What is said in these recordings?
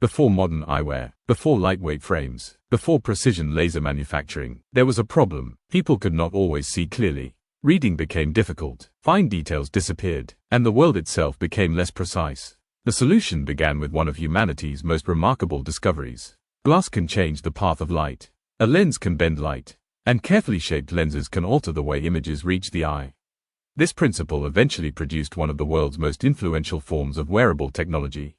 Before modern eyewear, before lightweight frames, before precision laser manufacturing, there was a problem. People could not always see clearly. Reading became difficult, fine details disappeared, and the world itself became less precise. The solution began with one of humanity's most remarkable discoveries. Glass can change the path of light. A lens can bend light, and carefully shaped lenses can alter the way images reach the eye. This principle eventually produced one of the world's most influential forms of wearable technology.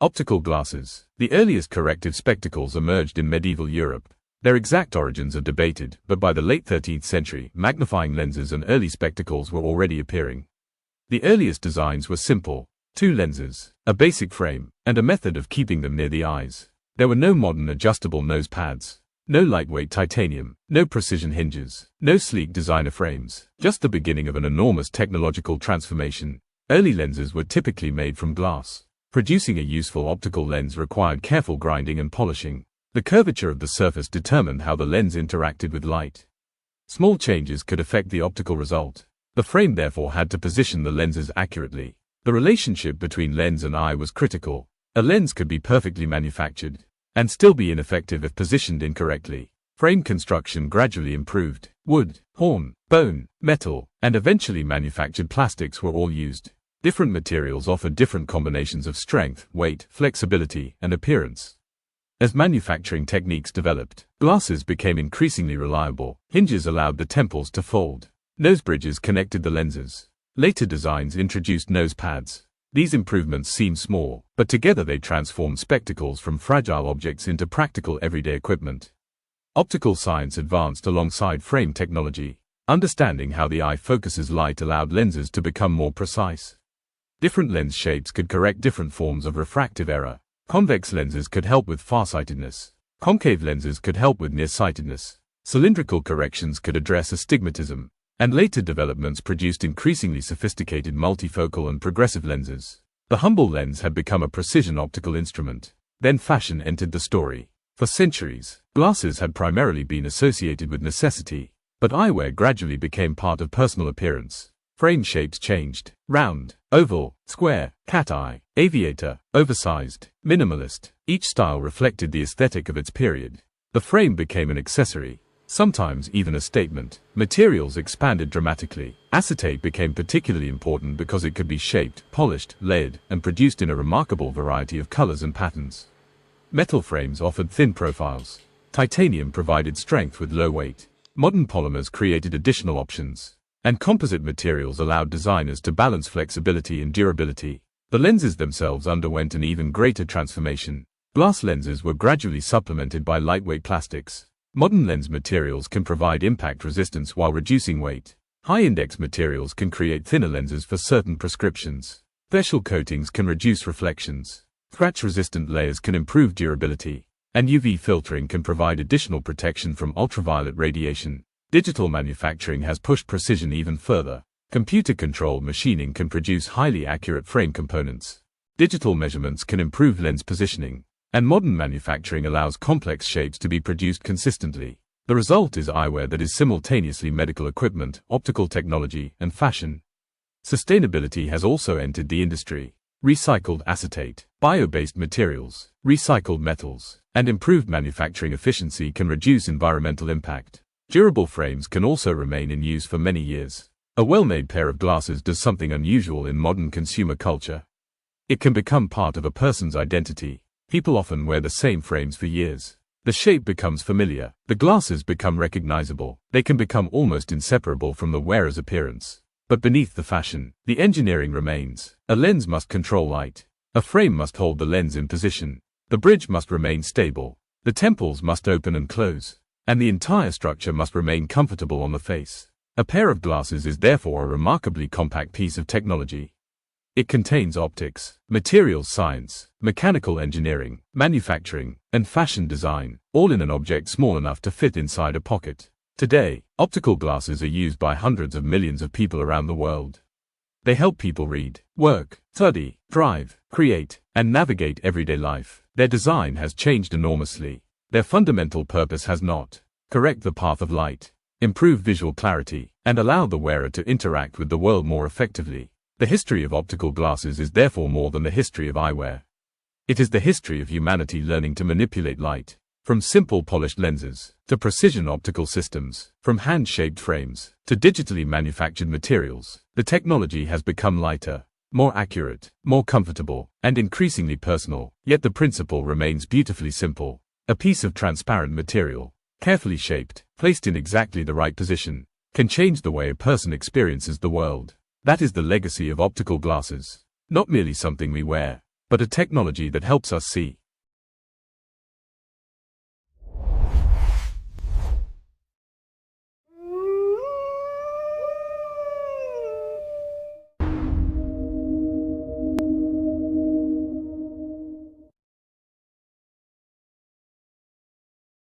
Optical glasses. The earliest corrective spectacles emerged in medieval Europe. Their exact origins are debated, but by the late 13th century, magnifying lenses and early spectacles were already appearing. The earliest designs were simple: two lenses, a basic frame, and a method of keeping them near the eyes. There were no modern adjustable nose pads, no lightweight titanium, no precision hinges, no sleek designer frames, just the beginning of an enormous technological transformation. Early lenses were typically made from glass. Producing a useful optical lens required careful grinding and polishing. The curvature of the surface determined how the lens interacted with light. Small changes could affect the optical result. The frame therefore had to position the lenses accurately. The relationship between lens and eye was critical. A lens could be perfectly manufactured and still be ineffective if positioned incorrectly. Frame construction gradually improved. Wood, horn, bone, metal, and eventually manufactured plastics were all used. Different materials offered different combinations of strength, weight, flexibility, and appearance. As manufacturing techniques developed, glasses became increasingly reliable. Hinges allowed the temples to fold. Nose bridges connected the lenses. Later designs introduced nose pads. These improvements seem small, but together they transformed spectacles from fragile objects into practical everyday equipment. Optical science advanced alongside frame technology. Understanding how the eye focuses light allowed lenses to become more precise. Different lens shapes could correct different forms of refractive error. Convex lenses could help with farsightedness. Concave lenses could help with nearsightedness. Cylindrical corrections could address astigmatism. And later developments produced increasingly sophisticated multifocal and progressive lenses. The humble lens had become a precision optical instrument. Then fashion entered the story. For centuries, glasses had primarily been associated with necessity, but eyewear gradually became part of personal appearance. Frame shapes changed: round, oval, square, cat eye, aviator, oversized, minimalist. Each style reflected the aesthetic of its period. The frame became an accessory, sometimes even a statement. Materials expanded dramatically. Acetate became particularly important because it could be shaped, polished, layered, and produced in a remarkable variety of colors and patterns. Metal frames offered thin profiles. Titanium provided strength with low weight. Modern polymers created additional options. And composite materials allowed designers to balance flexibility and durability. The lenses themselves underwent an even greater transformation. Glass lenses were gradually supplemented by lightweight plastics. Modern lens materials can provide impact resistance while reducing weight. High-index materials can create thinner lenses for certain prescriptions. Special coatings can reduce reflections. Scratch-resistant layers can improve durability. And UV filtering can provide additional protection from ultraviolet radiation. Digital manufacturing has pushed precision even further. Computer-controlled machining can produce highly accurate frame components. Digital measurements can improve lens positioning. And modern manufacturing allows complex shapes to be produced consistently. The result is eyewear that is simultaneously medical equipment, optical technology, and fashion. Sustainability has also entered the industry. Recycled acetate, bio-based materials, recycled metals, and improved manufacturing efficiency can reduce environmental impact. Durable frames can also remain in use for many years. A well-made pair of glasses does something unusual in modern consumer culture. It can become part of a person's identity. People often wear the same frames for years. The shape becomes familiar. The glasses become recognizable. They can become almost inseparable from the wearer's appearance. But beneath the fashion, the engineering remains. A lens must control light. A frame must hold the lens in position. The bridge must remain stable. The temples must open and close. And the entire structure must remain comfortable on the face. A pair of glasses is therefore a remarkably compact piece of technology. It contains optics, materials science, mechanical engineering, manufacturing, and fashion design, all in an object small enough to fit inside a pocket. Today, optical glasses are used by hundreds of millions of people around the world. They help people read, work, study, drive, create, and navigate everyday life. Their design has changed enormously. Their fundamental purpose has not: correct the path of light, improve visual clarity, and allow the wearer to interact with the world more effectively. The history of optical glasses is therefore more than the history of eyewear. It is the history of humanity learning to manipulate light. From simple polished lenses, to precision optical systems, from hand-shaped frames, to digitally manufactured materials, the technology has become lighter, more accurate, more comfortable, and increasingly personal, yet the principle remains beautifully simple. A piece of transparent material, carefully shaped, placed in exactly the right position, can change the way a person experiences the world. That is the legacy of optical glasses. Not merely something we wear, but a technology that helps us see,